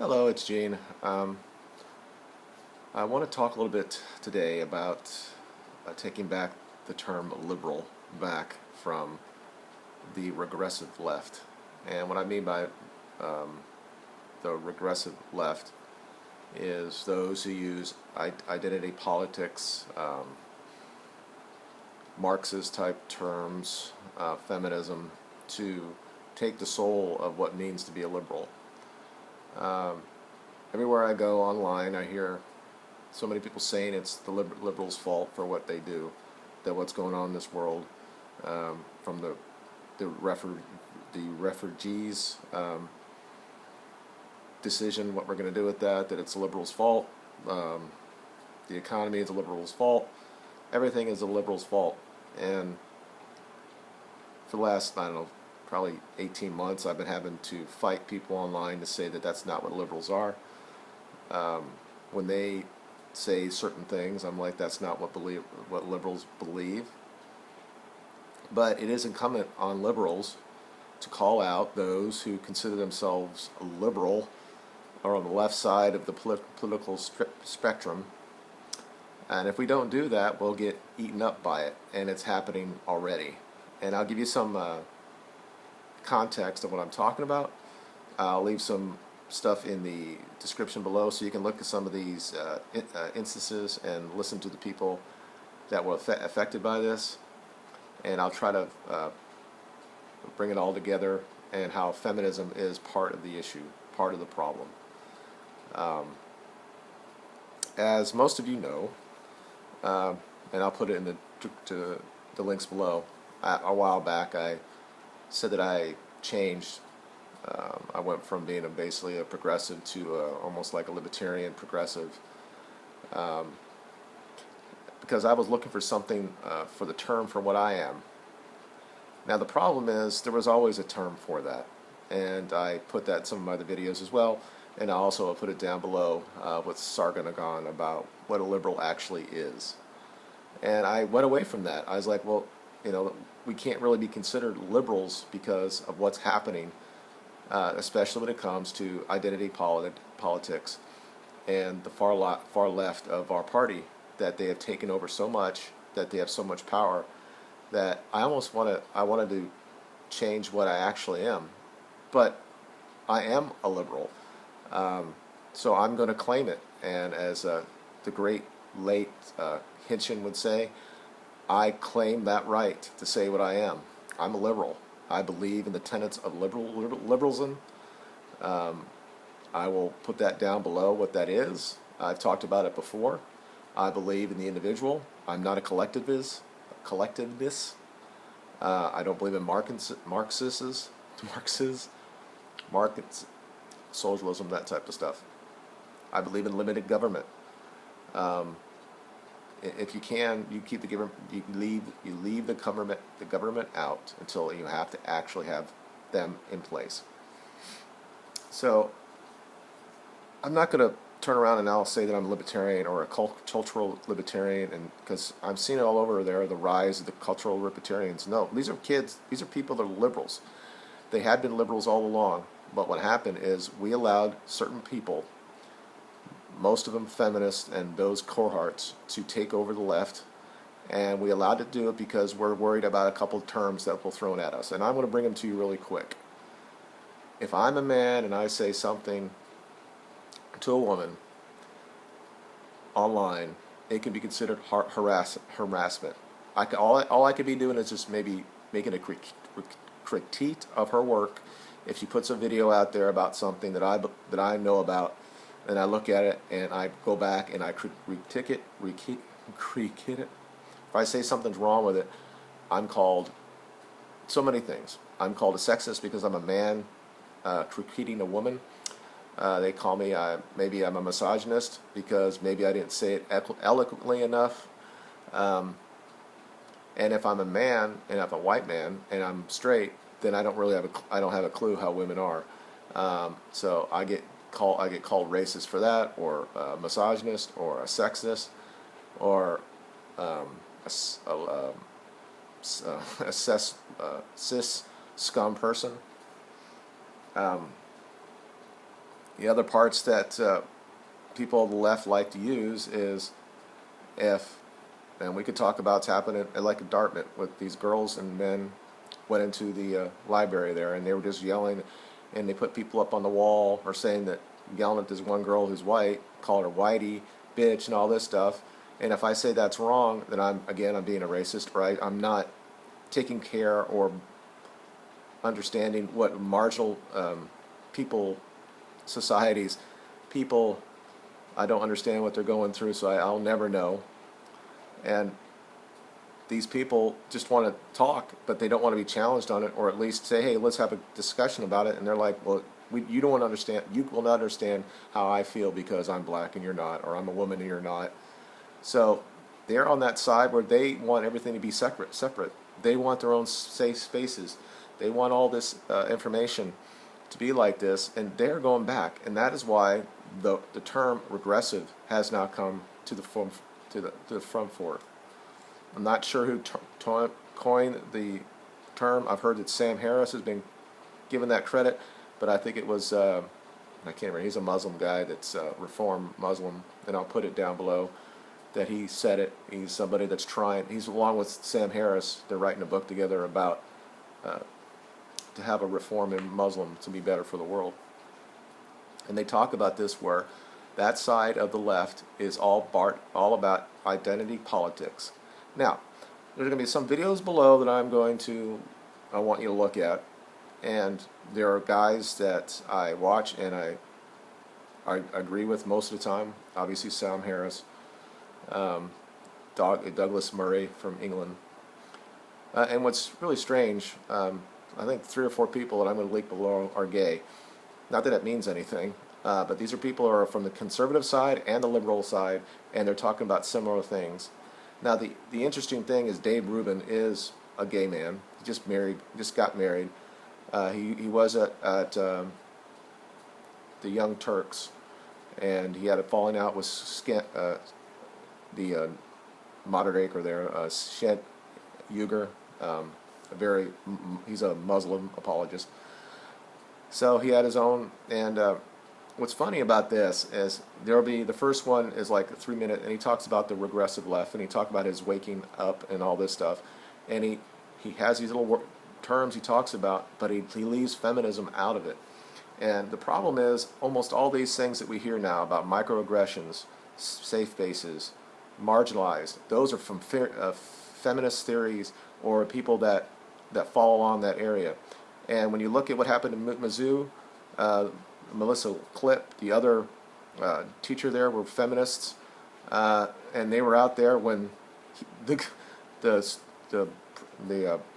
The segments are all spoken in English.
Hello, it's Gene. I want to talk a little bit today about taking back the term liberal back from the regressive left. And what I mean by the regressive left is those who use identity politics, Marxist type terms, feminism, to take the soul of what it means to be a liberal. Um, Everywhere I go online, I hear so many people saying it's the liberals' fault for what they do, that what's going on in this world, from the refugees decision, what we're going to do with that it's the liberals' fault. The economy is the liberals' fault. Everything is the liberals' fault. And for the last, I don't know, probably 18 months, I've been having to fight people online to say that that's not what liberals are. When they say certain things, I'm like, that's not what liberals believe. But it is incumbent on liberals to call out those who consider themselves liberal or on the left side of the political spectrum. And if we don't do that, we'll get eaten up by it, and it's happening already. And I'll give you some context of what I'm talking about. I'll leave some stuff in the description below so you can look at some of these instances and listen to the people that were affected by this. And I'll try to bring it all together and how feminism is part of the issue, part of the problem. As most of you know, and I'll put it in the links below, a while back I said that I changed. I went from being basically a progressive to almost like a libertarian progressive, because I was looking for something for the term for what I am. Now the problem is there was always a term for that, and I put that in some of my other videos as well, and I also put it down below with Sarganagon about what a liberal actually is. And I went away from that. I was like, well, we can't really be considered liberals because of what's happening, especially when it comes to identity politics and the far left of our party, that they have taken over so much, that they have so much power, that I wanted to change what I actually am. But I am a liberal, so I'm going to claim it. And as the great late Hitchin would say, I claim that right to say what I am. I'm a liberal. I believe in the tenets of liberalism. I will put that down below what that is. I've talked about it before. I believe in the individual. I'm not a collectivist. I don't believe in Marxists, socialism, that type of stuff. I believe in limited government. If you can, you keep the government. You leave the government out until you have to actually have them in place. So I'm not going to turn around and now say that I'm a libertarian or a cultural libertarian, and because I'm seeing it all over there, the rise of the cultural libertarians. No, these are kids. These are people that are liberals. They had been liberals all along, but what happened is we allowed certain people, most of them feminists and those cohorts, to take over the left, and we allowed it to do it because we're worried about a couple of terms that were thrown at us. And I'm going to bring them to you really quick. If I'm a man and I say something to a woman online, it can be considered harassment. All I could be doing is just maybe making a critique of her work. If she puts a video out there about something that I know about, and I look at it and I go back and I critique it. If I say something's wrong with it, I'm called so many things. I'm called a sexist because I'm a man critiquing a woman. They call me, maybe I'm a misogynist because maybe I didn't say it eloquently enough. And if I'm a man and I'm a white man and I'm straight, then I don't have a clue how women are. So I get called racist for that, or a misogynist, or a sexist, or a cis scum person. The other parts that people on the left like to use is if, and we could talk about it's happening like at Dartmouth with these girls and men went into the library there and they were just yelling, and they put people up on the wall or saying that, yelling at this one girl who's white, called her whitey, bitch, and all this stuff. And if I say that's wrong, then I'm being a racist, right? I'm not taking care or understanding what marginal people, societies, people, I don't understand what they're going through, so I'll never know. And these people just want to talk, but they don't want to be challenged on it, or at least say, hey, let's have a discussion about it. And they're like, well, you don't understand, you will not understand how I feel because I'm black and you're not, or I'm a woman and you're not. So they're on that side where they want everything to be separate. They want their own safe spaces. They want all this information to be like this, and they're going back. And that is why the term regressive has now come to the front for it. I'm not sure who coined the term. I've heard that Sam Harris has been given that credit, but I think it was, I can't remember, he's a Muslim guy that's Reform Muslim, and I'll put it down below, that he said it. He's somebody that's trying, he's along with Sam Harris, they're writing a book together about to have a reform in Muslim to be better for the world. And they talk about this where that side of the left is all about identity politics. Now, there's going to be some videos below that I want you to look at, and there are guys that I watch and I agree with most of the time. Obviously, Sam Harris, Douglas Murray from England, and what's really strange, I think 3 or 4 people that I'm going to link below are gay. Not that it means anything, but these are people who are from the conservative side and the liberal side, and they're talking about similar things. Now, the interesting thing is Dave Rubin is a gay man. He just got married. He was at the Young Turks, and he had a falling out with the moderator there, Shed Uyghur. He's a Muslim apologist. So he had his own, and what's funny about this is there'll be, the first one is like a 3-minute, and he talks about the regressive left, and he talks about his waking up and all this stuff, and he has these little terms he talks about, but he leaves feminism out of it. And the problem is almost all these things that we hear now about microaggressions, safe spaces, marginalized, those are from feminist theories or people that fall along that area. And when you look at what happened in Mizzou, Melissa Clip, the other teacher there, were feminists, and they were out there when the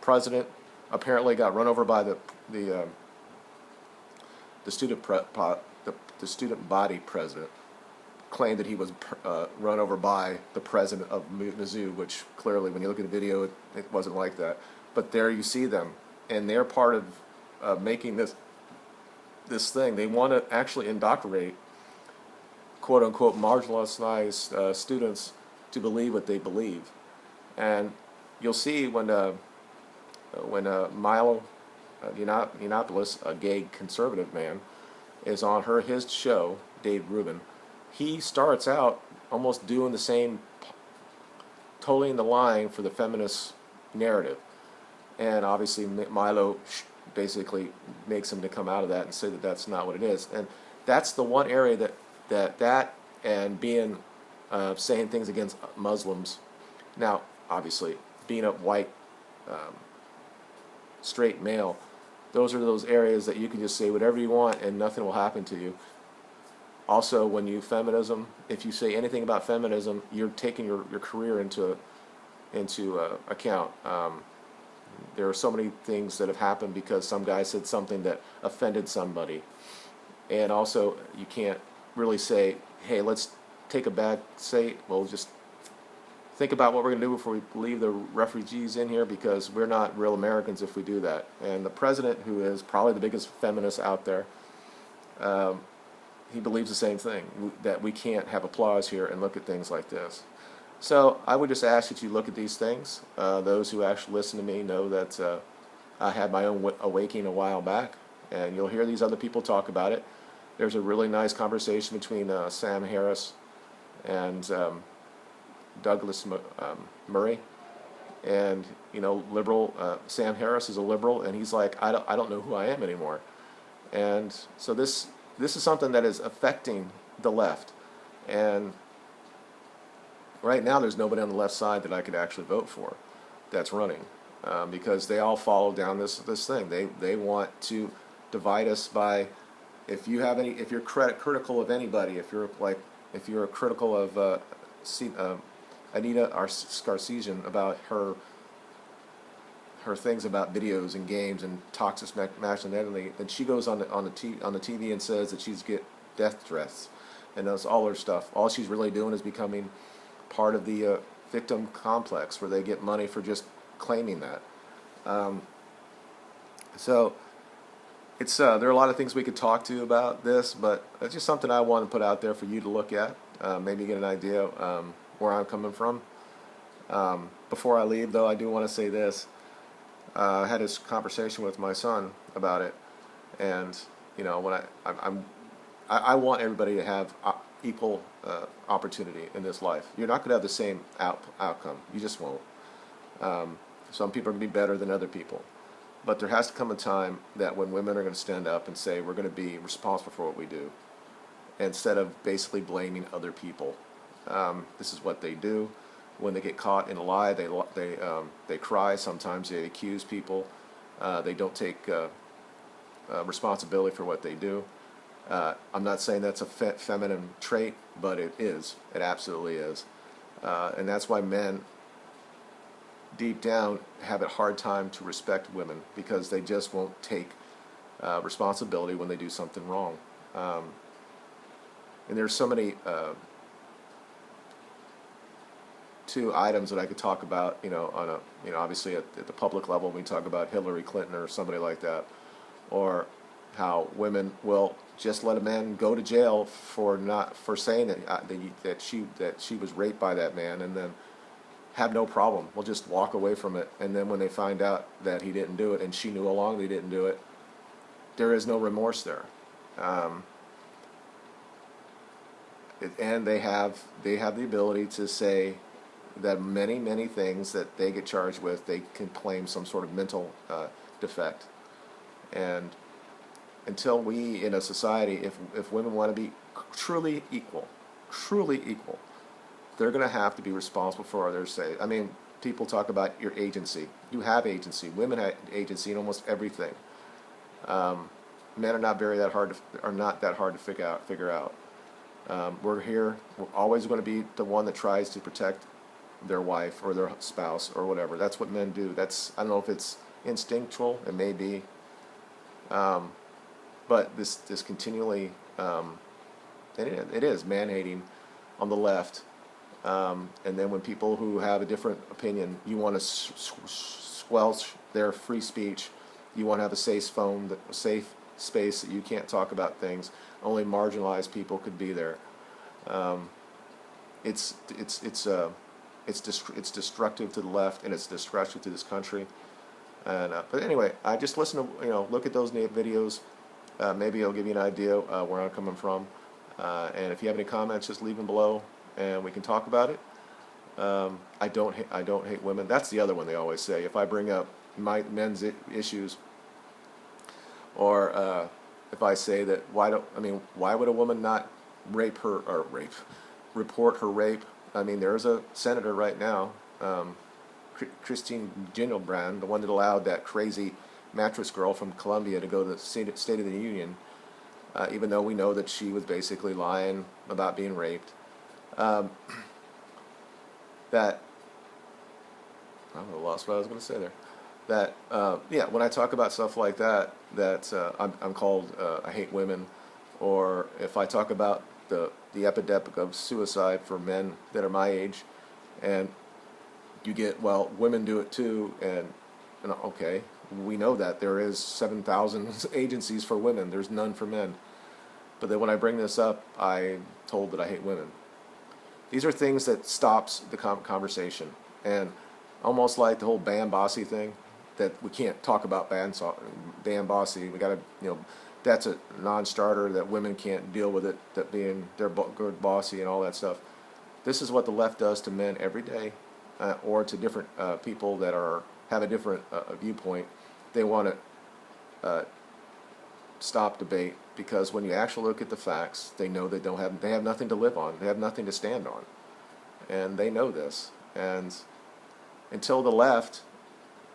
president apparently got run over by the student body president. Claimed that he was run over by the president of Mizzou, which clearly, when you look at the video, it wasn't like that. But there you see them, and they're part of making this thing. They want to actually indoctrinate, quote unquote, marginalized students to believe what they believe. And you'll see when Milo Yiannopoulos, a gay conservative man, is on his show, Dave Rubin. He starts out almost doing the same, toeing the line for the feminist narrative. And obviously Milo basically makes him to come out of that and say that that's not what it is. And that's the one area that and being saying things against Muslims. Now, obviously, being a white straight male, those are those areas that you can just say whatever you want and nothing will happen to you. Also, when you feminism, if you say anything about feminism, you're taking your career into account. There are so many things that have happened because some guy said something that offended somebody. And also, you can't really say, hey, let's take a back, well, just think about what we're going to do before we leave the refugees in here, because we're not real Americans if we do that. And the president, who is probably the biggest feminist out there, he believes the same thing, that we can't have applause here and look at things like this. So I would just ask that you look at these things. Those who actually listen to me know that I had my own awakening a while back, and you'll hear these other people talk about it. There's a really nice conversation between Sam Harris and Douglas Murray, and liberal Sam Harris is a liberal, and he's like, I don't know who I am anymore. And so this is something that is affecting the left, and right now there's nobody on the left side that I could actually vote for that's running, because they all follow down this thing. They want to divide us by, if you're critical of anybody, if you're critical of Anita Sarkeesian about her things about videos and games and toxic masculinity, then she goes on the TV and says that she's get death threats, and that's all her stuff. All she's really doing is becoming part of the victim complex, where they get money for just claiming that. So it's there are a lot of things we could talk to about this, but it's just something I want to put out there for you to look at, maybe get an idea where I'm coming from. Before I leave, though, I do want to say this. I had this conversation with my son about it, and when I want everybody to have equal opportunity in this life. You're not going to have the same outcome. You just won't. Some people are going to be better than other people. But there has to come a time that when women are going to stand up and say, we're going to be responsible for what we do, instead of basically blaming other people. This is what they do. When they get caught in a lie, they cry. Sometimes they accuse people. They don't take responsibility for what they do. I'm not saying that's a feminine trait, but it is. It absolutely is. And that's why men, deep down, have a hard time to respect women, because they just won't take responsibility when they do something wrong. And there's so many two items that I could talk about, on a, obviously at the public level, we talk about Hillary Clinton or somebody like that, or how women will just let a man go to jail for saying that she was raped by that man, and then have no problem. We'll just walk away from it, and then when they find out that he didn't do it, and she knew along that he didn't do it, there is no remorse there. And they have the ability to say that many things that they get charged with, they can claim some sort of mental defect. And until we in a society, if women want to be truly equal, they're going to have to be responsible for others. Say, I mean, people talk about your agency. You have agency. Women have agency in almost everything. Men are not that hard to figure out. We're here. We're always going to be the one that tries to protect their wife or their spouse or whatever. That's what men do. I don't know if it's instinctual. It may be. But this continually, it is man-hating on the left. And then when people who have a different opinion, you want to squelch their free speech. You want to have a safe space that you can't talk about things. Only marginalized people could be there. It's destructive to the left, and it's destructive to this country. And but anyway, I just listen to look at those videos. Maybe it'll give you an idea where I'm coming from. And if you have any comments, just leave them below, and we can talk about it. I don't hate women. That's the other one they always say. If I bring up men's issues, or if I say that why would a woman not report her rape? I mean, there's a senator right now, Christine Gillibrand, the one that allowed that crazy mattress girl from Colombia to go to the State of the Union, even though we know that she was basically lying about being raped. That I lost what I was going to say there. That when I talk about stuff like that, I'm called I hate women, or if I talk about the epidemic of suicide for men that are my age, and you get, well, women do it too, and okay, we know that there is 7,000 agencies for women. There's none for men. But then when I bring this up, I'm told that I hate women. These are things that stops the conversation, and almost like the whole Bam Bossy thing, that we can't talk about Bam Bossy. We got to that's a non-starter, that women can't deal with it, that being they're good bossy and all that stuff. This is what the left does to men every day, or to different people that have a different viewpoint. They want to stop debate, because when you actually look at the facts, they know they have nothing to live on. They have nothing to stand on, and they know this. And until the left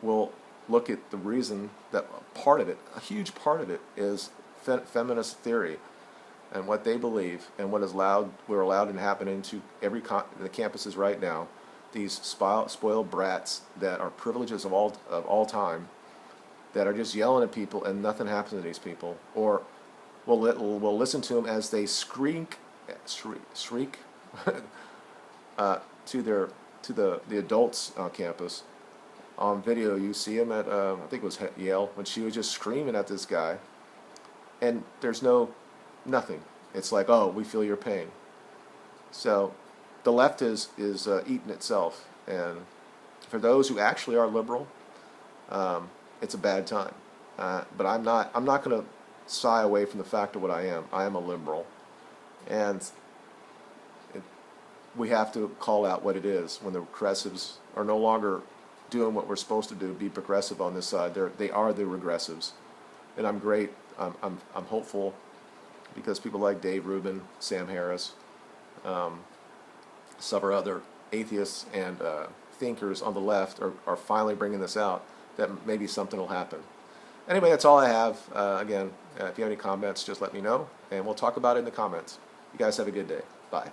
will look at the reason that part of it, a huge part of it, is feminist theory and what they believe, and what is we're allowed to happen into the campuses right now. These spoiled brats that are privileges of all time, that are just yelling at people and nothing happens to these people, or we'll listen to them as they shriek to the adults on campus. On video, you see him at I think it was Yale, when she was just screaming at this guy, and there's nothing. It's like, oh, we feel your pain. So the left is eating itself, and for those who actually are liberal, it's a bad time. But I'm not going to shy away from the fact of what I am. I am a liberal, and we have to call out what it is when the progressives are no longer doing what we're supposed to do, be progressive on this side. They are the regressives, and I'm great. I'm hopeful, because people like Dave Rubin, Sam Harris, several other atheists and thinkers on the left are finally bringing this out, that maybe something will happen. Anyway, that's all I have. Again, if you have any comments, just let me know, and we'll talk about it in the comments. You guys have a good day. Bye.